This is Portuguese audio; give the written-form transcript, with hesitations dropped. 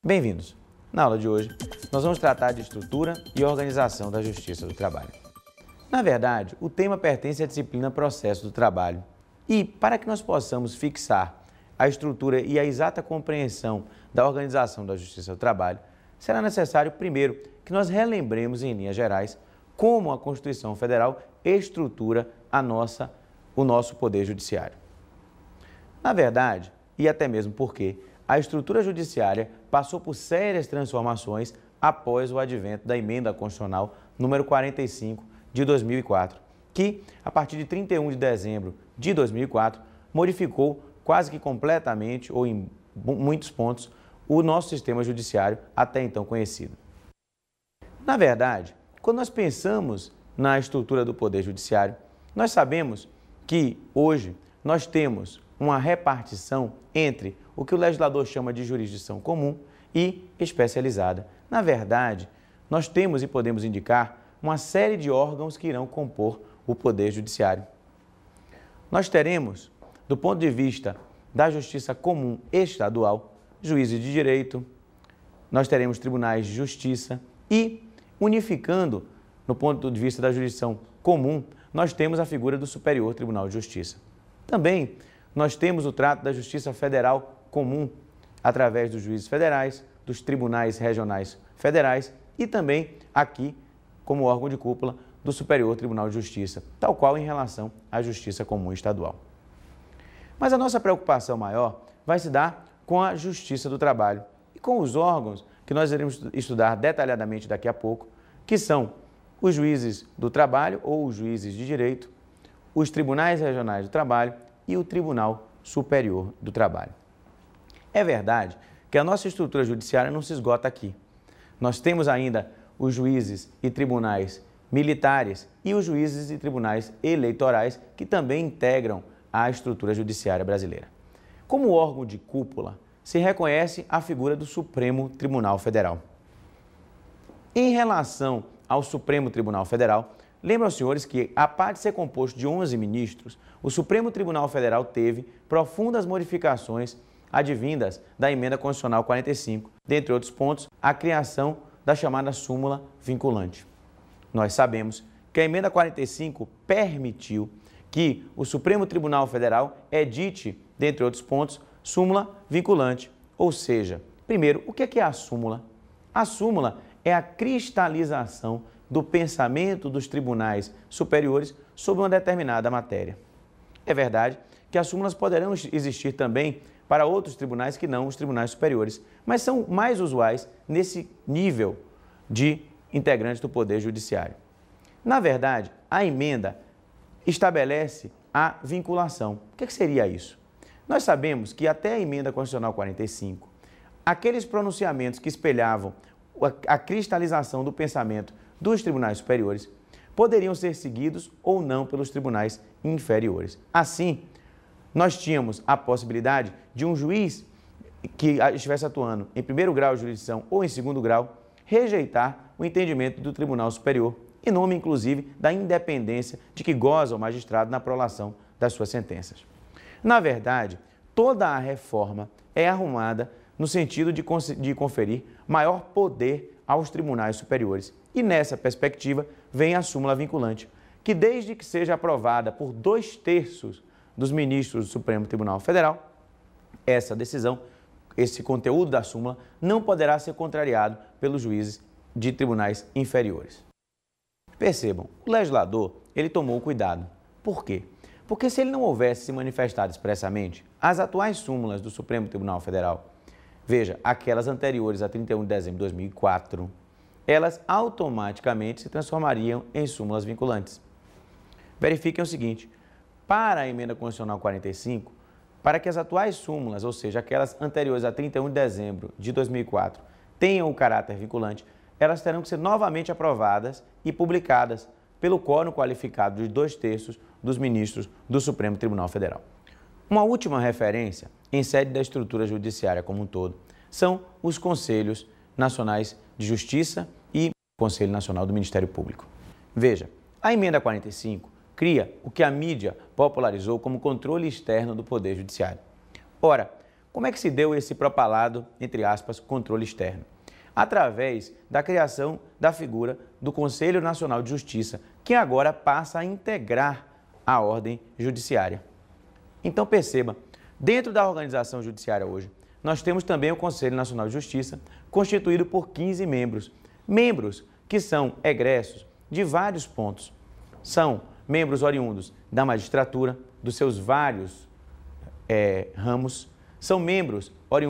Bem-vindos! Na aula de hoje, nós vamos tratar de estrutura e organização da Justiça do Trabalho. Na verdade, o tema pertence à disciplina Processo do Trabalho e, para que nós possamos fixar a estrutura e a exata compreensão da organização da Justiça do Trabalho, será necessário, primeiro, que nós relembremos em linhas gerais como a Constituição Federal estrutura o nosso Poder Judiciário. Na verdade, e até mesmo porque a estrutura judiciária passou por sérias transformações após o advento da Emenda Constitucional número 45 de 2004, que, a partir de 31 de dezembro de 2004, modificou quase que completamente, ou em muitos pontos, o nosso sistema judiciário até então conhecido. Na verdade, quando nós pensamos na estrutura do Poder Judiciário, nós sabemos que hoje nós temos uma repartição entre o que o legislador chama de jurisdição comum e especializada. Na verdade, nós temos e podemos indicar uma série de órgãos que irão compor o Poder Judiciário. Nós teremos, do ponto de vista da Justiça Comum Estadual, juízes de direito, nós teremos tribunais de justiça e, unificando, no ponto de vista da jurisdição comum, nós temos a figura do Superior Tribunal de Justiça. Também nós temos o trato da Justiça Federal Comum, através dos juízes federais, dos tribunais regionais federais e também aqui, como órgão de cúpula, do Superior Tribunal de Justiça, tal qual em relação à Justiça Comum Estadual. Mas a nossa preocupação maior vai se dar com a Justiça do Trabalho e com os órgãos que nós iremos estudar detalhadamente daqui a pouco, que são os juízes do trabalho ou os juízes de direito, os tribunais regionais do trabalho e o Tribunal Superior do Trabalho. É verdade que a nossa estrutura judiciária não se esgota aqui. Nós temos ainda os juízes e tribunais militares e os juízes e tribunais eleitorais que também integram a estrutura judiciária brasileira. Como órgão de cúpula, se reconhece a figura do Supremo Tribunal Federal. Em relação ao Supremo Tribunal Federal, lembram aos senhores que, a parte de ser composto de 11 ministros, o Supremo Tribunal Federal teve profundas modificações advindas da Emenda Constitucional 45, dentre outros pontos, a criação da chamada súmula vinculante. Nós sabemos que a Emenda 45 permitiu que o Supremo Tribunal Federal edite, dentre outros pontos, súmula vinculante. Ou seja, primeiro, o que é a súmula? A súmula é a cristalização do pensamento dos tribunais superiores sobre uma determinada matéria. É verdade que as súmulas poderão existir também para outros tribunais que não os tribunais superiores, mas são mais usuais nesse nível de integrantes do Poder Judiciário. Na verdade, a emenda estabelece a vinculação. O que seria isso? Nós sabemos que até a Emenda Constitucional 45, aqueles pronunciamentos que espelhavam a cristalização do pensamento dos tribunais superiores poderiam ser seguidos ou não pelos tribunais inferiores. Assim, nós tínhamos a possibilidade de um juiz que estivesse atuando em primeiro grau de jurisdição ou em segundo grau rejeitar o entendimento do Tribunal Superior, em nome, inclusive, da independência de que goza o magistrado na prolação das suas sentenças. Na verdade, toda a reforma é arrumada no sentido de conferir maior poder aos tribunais superiores. E nessa perspectiva vem a súmula vinculante, que desde que seja aprovada por 2/3 dos ministros do Supremo Tribunal Federal, essa decisão, esse conteúdo da súmula, não poderá ser contrariado pelos juízes de tribunais inferiores. Percebam, o legislador, ele tomou cuidado. Por quê? Porque se ele não houvesse se manifestado expressamente, as atuais súmulas do Supremo Tribunal Federal, veja, aquelas anteriores a 31 de dezembro de 2004, elas automaticamente se transformariam em súmulas vinculantes. Verifiquem o seguinte, para a Emenda Constitucional 45, para que as atuais súmulas, ou seja, aquelas anteriores a 31 de dezembro de 2004, tenham o caráter vinculante, elas terão que ser novamente aprovadas e publicadas pelo quórum qualificado de 2/3 dos ministros do Supremo Tribunal Federal. Uma última referência, em sede da estrutura judiciária como um todo, são os Conselhos Nacionais de Justiça e o Conselho Nacional do Ministério Público. Veja, a Emenda 45 cria o que a mídia popularizou como controle externo do Poder Judiciário. Ora, Como é que se deu esse propalado, entre aspas, controle externo? Através da criação da figura do Conselho Nacional de Justiça, que agora passa a integrar a ordem judiciária. Então perceba, dentro da organização judiciária hoje, nós temos também o Conselho Nacional de Justiça, constituído por 15 membros. Membros que são egressos de vários pontos. São membros oriundos da magistratura, dos seus vários ramos, são membros oriundos